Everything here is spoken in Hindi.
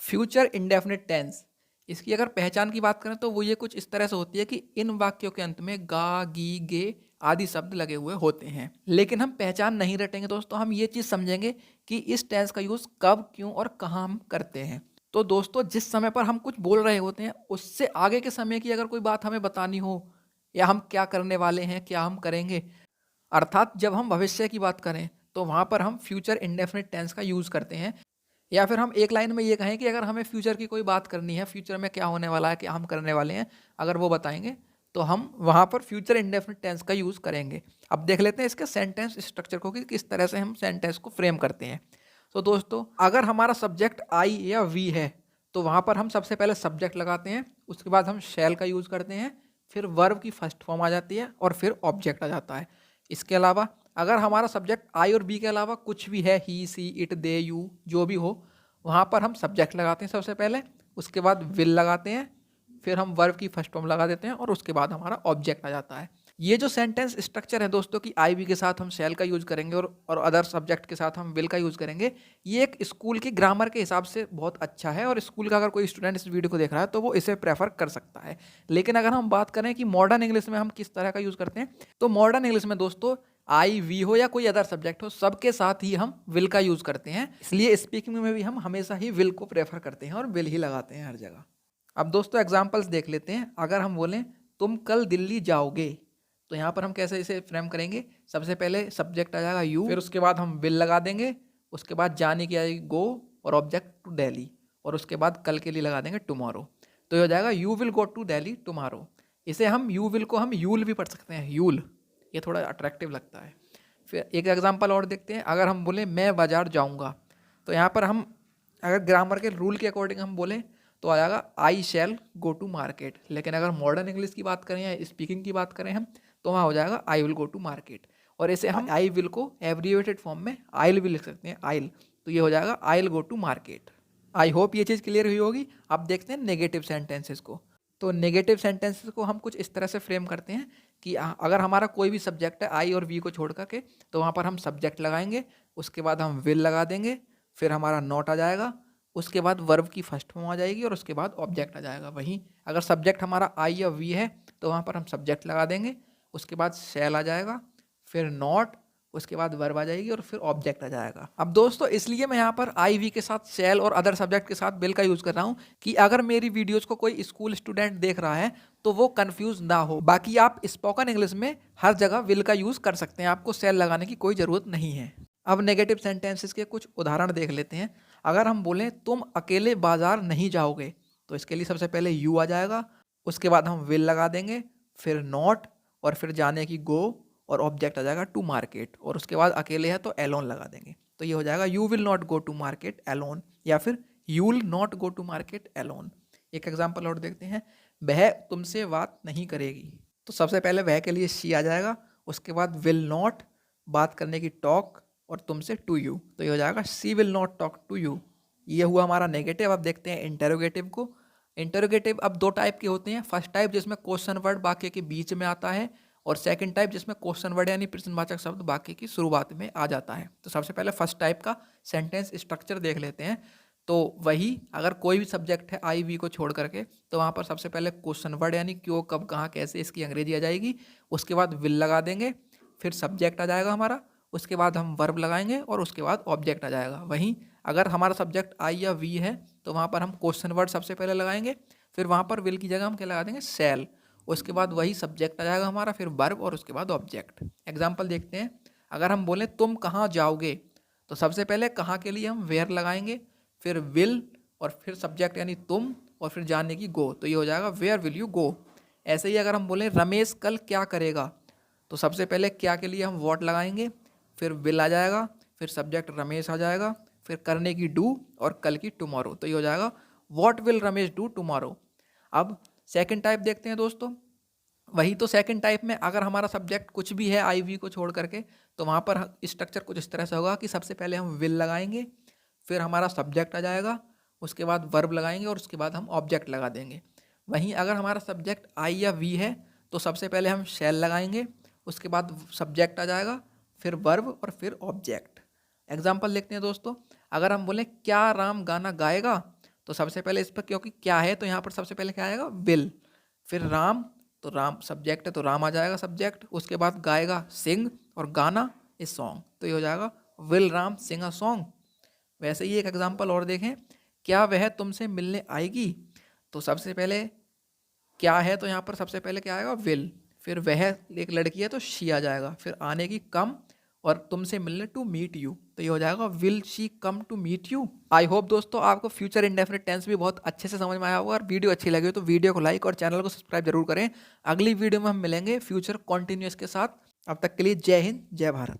फ्यूचर इंडेफिनिट टेंस, इसकी अगर पहचान की बात करें तो वो ये कुछ इस तरह से होती है कि इन वाक्यों के अंत में गा, गी, गे आदि शब्द लगे हुए होते हैं। लेकिन हम पहचान नहीं रटेंगे दोस्तों, हम ये चीज़ समझेंगे कि इस टेंस का यूज़ कब, क्यों और कहाँ हम करते हैं। तो दोस्तों, जिस समय पर हम कुछ बोल रहे होते हैं उससे आगे के समय की अगर कोई बात हमें बतानी हो, या हम क्या करने वाले हैं, क्या हम करेंगे, अर्थात जब हम भविष्य की बात करें तो वहाँ पर हम फ्यूचर इंडेफिनिट टेंस का यूज़ करते हैं। या फिर हम एक लाइन में ये कहें कि अगर हमें फ्यूचर की कोई बात करनी है, फ्यूचर में क्या होने वाला है, क्या हम करने वाले हैं, अगर वो बताएंगे तो हम वहाँ पर फ्यूचर इंडेफिनिट टेंस का यूज़ करेंगे। अब देख लेते हैं इसके सेंटेंस स्ट्रक्चर को कि किस तरह से हम सेंटेंस को फ्रेम करते हैं। तो दोस्तों, अगर हमारा सब्जेक्ट आई या वी है तो वहाँ पर हम सबसे पहले सब्जेक्ट लगाते हैं, उसके बाद हम शैल का यूज़ करते हैं, फिर वर्ब की फर्स्ट फॉर्म आ जाती है और फिर ऑब्जेक्ट आ जाता है। इसके अलावा अगर हमारा सब्जेक्ट आई और बी के अलावा कुछ भी है, ही, सी, इट, दे, यू, जो भी हो, वहाँ पर हम सब्जेक्ट लगाते हैं सबसे पहले, उसके बाद विल लगाते हैं, फिर हम वर्ब की फर्स्ट फॉर्म लगा देते हैं और उसके बाद हमारा ऑब्जेक्ट आ जाता है। ये जो सेंटेंस स्ट्रक्चर है दोस्तों कि आई वी के साथ हम शैल का यूज़ करेंगे और अदर सब्जेक्ट के साथ हम विल का यूज़ करेंगे, ये एक स्कूल की ग्रामर के हिसाब से बहुत अच्छा है और स्कूल का अगर कोई स्टूडेंट इस वीडियो को देख रहा है तो वो इसे प्रेफर कर सकता है। लेकिन अगर हम बात करें कि मॉडर्न इंग्लिश में हम किस तरह का यूज़ करते हैं, तो मॉडर्न इंग्लिश में दोस्तों आई वी हो या कोई अदर सब्जेक्ट हो, सबके साथ ही हम विल का यूज़ करते हैं। इसलिए स्पीकिंग में भी हम हमेशा ही विल को प्रेफर करते हैं और विल ही लगाते हैं हर जगह। अब दोस्तों एग्जांपल्स देख लेते हैं। अगर हम बोलें तुम कल दिल्ली जाओगे, तो यहाँ पर हम कैसे इसे फ्रेम करेंगे। सबसे पहले सब्जेक्ट आ जाएगा यू, फिर उसके बाद हम विल लगा देंगे, उसके बाद जाने की आएगी गो और ऑब्जेक्ट टू दिल्ली, और उसके बाद कल के लिए लगा देंगे टुमारो। तो ये हो जाएगा you will go to Delhi tomorrow. इसे हम यू विल को हम यूल भी पढ़ सकते हैं, यूल, ये थोड़ा अट्रैक्टिव लगता है। फिर एक एग्जांपल और देखते हैं। अगर हम बोलें मैं बाजार जाऊंगा, तो यहाँ पर हम अगर ग्रामर के रूल के अकॉर्डिंग हम बोलें तो आ जाएगा आई शैल गो टू मार्केट। लेकिन अगर मॉडर्न इंग्लिश की बात करें या स्पीकिंग की बात करें हम, तो वहाँ हो जाएगा I will go to market. और इसे हम आई विल को एब्रिवेटेड फॉर्म में आइल भी लिख सकते हैं, आइल। तो ये हो जाएगा I will go to market. I hope ये चीज़ क्लियर हुई होगी। अब देखते हैं नेगेटिव सेंटेंसेस को। तो नेगेटिव सेंटेंसेस को हम कुछ इस तरह से फ्रेम करते हैं कि अगर हमारा कोई भी सब्जेक्ट है आई और वी को छोड़ करके, तो वहाँ पर हम सब्जेक्ट लगाएंगे, उसके बाद हम विल लगा देंगे, फिर हमारा नॉट आ जाएगा, उसके बाद वर्ब की फर्स्ट फॉर्म आ जाएगी और उसके बाद ऑब्जेक्ट आ जाएगा। वहीं अगर सब्जेक्ट हमारा आई या वी है तो वहाँ पर हम सब्जेक्ट लगा देंगे, उसके बाद शैल आ जाएगा, फिर नॉट, उसके बाद वर्ब आ जाएगी और फिर ऑब्जेक्ट आ जाएगा। अब दोस्तों, इसलिए मैं यहाँ पर आई वी के साथ शैल और अदर सब्जेक्ट के साथ विल का यूज़ कर रहा हूँ कि अगर मेरी वीडियोज़ को कोई स्कूल स्टूडेंट देख रहा है तो वो कंफ्यूज ना हो। बाकी आप स्पोकन इंग्लिश में हर जगह विल का यूज़ कर सकते हैं, आपको शैल लगाने की कोई ज़रूरत नहीं है। अब नेगेटिव सेंटेंसेस के कुछ उदाहरण देख लेते हैं। अगर हम बोलें तुम अकेले बाजार नहीं जाओगे, तो इसके लिए सबसे पहले यू आ जाएगा, उसके बाद हम विल लगा देंगे, फिर नॉट, और फिर जाने की गो, और ऑब्जेक्ट आ जाएगा टू मार्केट, और उसके बाद अकेले है तो एलोन लगा देंगे। तो ये हो जाएगा you will not go to market alone, या फिर you will not go to market alone. एक एग्जाम्पल और देखते हैं। वह तुमसे बात नहीं करेगी, तो सबसे पहले वह के लिए शी आ जाएगा, उसके बाद विल नॉट, बात करने की टॉक, और तुमसे टू यू। तो ये हो जाएगा C will not talk to you. ये हुआ हमारा नेगेटिव। अब देखते हैं इंटेरोगेटिव को। इंटेरोगेटिव अब दो टाइप के होते हैं। फर्स्ट टाइप जिसमें क्वेश्चन वर्ड वाक्य के बीच में आता है, और सेकंड टाइप जिसमें क्वेश्चन वर्ड यानी प्रश्नवाचक शब्द वाक्य की शुरुआत में आ जाता है। तो सबसे पहले फर्स्ट टाइप का सेंटेंस स्ट्रक्चर देख लेते हैं। तो वही अगर कोई भी सब्जेक्ट है आई वी को छोड़ करके, तो वहाँ पर सबसे पहले क्वेश्चन वर्ड यानी क्यों, कब, कहाँ, कैसे, इसकी अंग्रेजी आ जाएगी, उसके बाद विल लगा देंगे, फिर सब्जेक्ट आ जाएगा हमारा, उसके बाद हम वर्ब लगाएंगे और उसके बाद ऑब्जेक्ट आ जाएगा। वहीं अगर हमारा सब्जेक्ट आई या वी है तो वहाँ पर हम क्वेश्चन वर्ड सबसे पहले लगाएंगे, फिर वहाँ पर विल की जगह हम क्या लगा देंगे, शैल, उसके बाद वही सब्जेक्ट आ जाएगा हमारा, फिर वर्ब और उसके बाद ऑब्जेक्ट। एग्जाम्पल देखते हैं। अगर हम बोलें तुम कहाँ जाओगे, तो सबसे पहले कहाँ के लिए हम वेयर लगाएंगे, फिर विल, और फिर सब्जेक्ट यानी तुम, और फिर जाने की गो। तो ये हो जाएगा वेयर विल यू गो। ऐसे ही अगर हम बोलें रमेश कल क्या करेगा, तो सबसे पहले क्या के लिए हम वॉट लगाएंगे, फिर विल आ जाएगा, फिर सब्जेक्ट रमेश आ जाएगा, फिर करने की डू, और कल की टुमारो। तो ये हो जाएगा what will Ramesh do tomorrow. अब सेकंड टाइप देखते हैं दोस्तों। वही तो सेकंड टाइप में अगर हमारा सब्जेक्ट कुछ भी है आई वी को छोड़ करके, तो वहाँ पर स्ट्रक्चर कुछ इस तरह से होगा कि सबसे पहले हम विल लगाएंगे, फिर हमारा सब्जेक्ट आ जाएगा, उसके बाद वर्ब लगाएंगे और उसके बाद हम ऑब्जेक्ट लगा देंगे। वहीं अगर हमारा सब्जेक्ट आई या वी है तो सबसे पहले हम शैल लगाएंगे, उसके बाद सब्जेक्ट आ जाएगा, फिर वर्ब और फिर ऑब्जेक्ट। एग्जाम्पल देखते हैं दोस्तों। अगर हम बोलें क्या राम गाना गाएगा, तो सबसे पहले इस पर क्योंकि क्या है तो यहाँ पर सबसे पहले क्या आएगा, विल। फिर राम, तो राम सब्जेक्ट है तो राम आ जाएगा सब्जेक्ट। उसके बाद गाएगा सिंग, और गाना इज सॉन्ग, तो ये हो जाएगा will Ram sing a song. वैसे ही एक एग्जाम्पल और देखें, क्या वह तुमसे मिलने आएगी, तो सबसे पहले क्या है तो यहाँ पर सबसे पहले क्या आएगा, विल। फिर वह एक लड़की है तो शी आ जाएगा। फिर आने की कम, और तुमसे मिलने टू मीट यू, तो ये हो जाएगा will she come to meet you. I hope दोस्तों आपको फ्यूचर इंडेफिनिट टेंस भी बहुत अच्छे से समझ में आया होगा। और वीडियो अच्छी लगी हो तो वीडियो को लाइक और चैनल को सब्सक्राइब जरूर करें। अगली वीडियो में हम मिलेंगे फ्यूचर कॉन्टिन्यूअस के साथ। अब तक के लिए जय हिंद, जय भारत।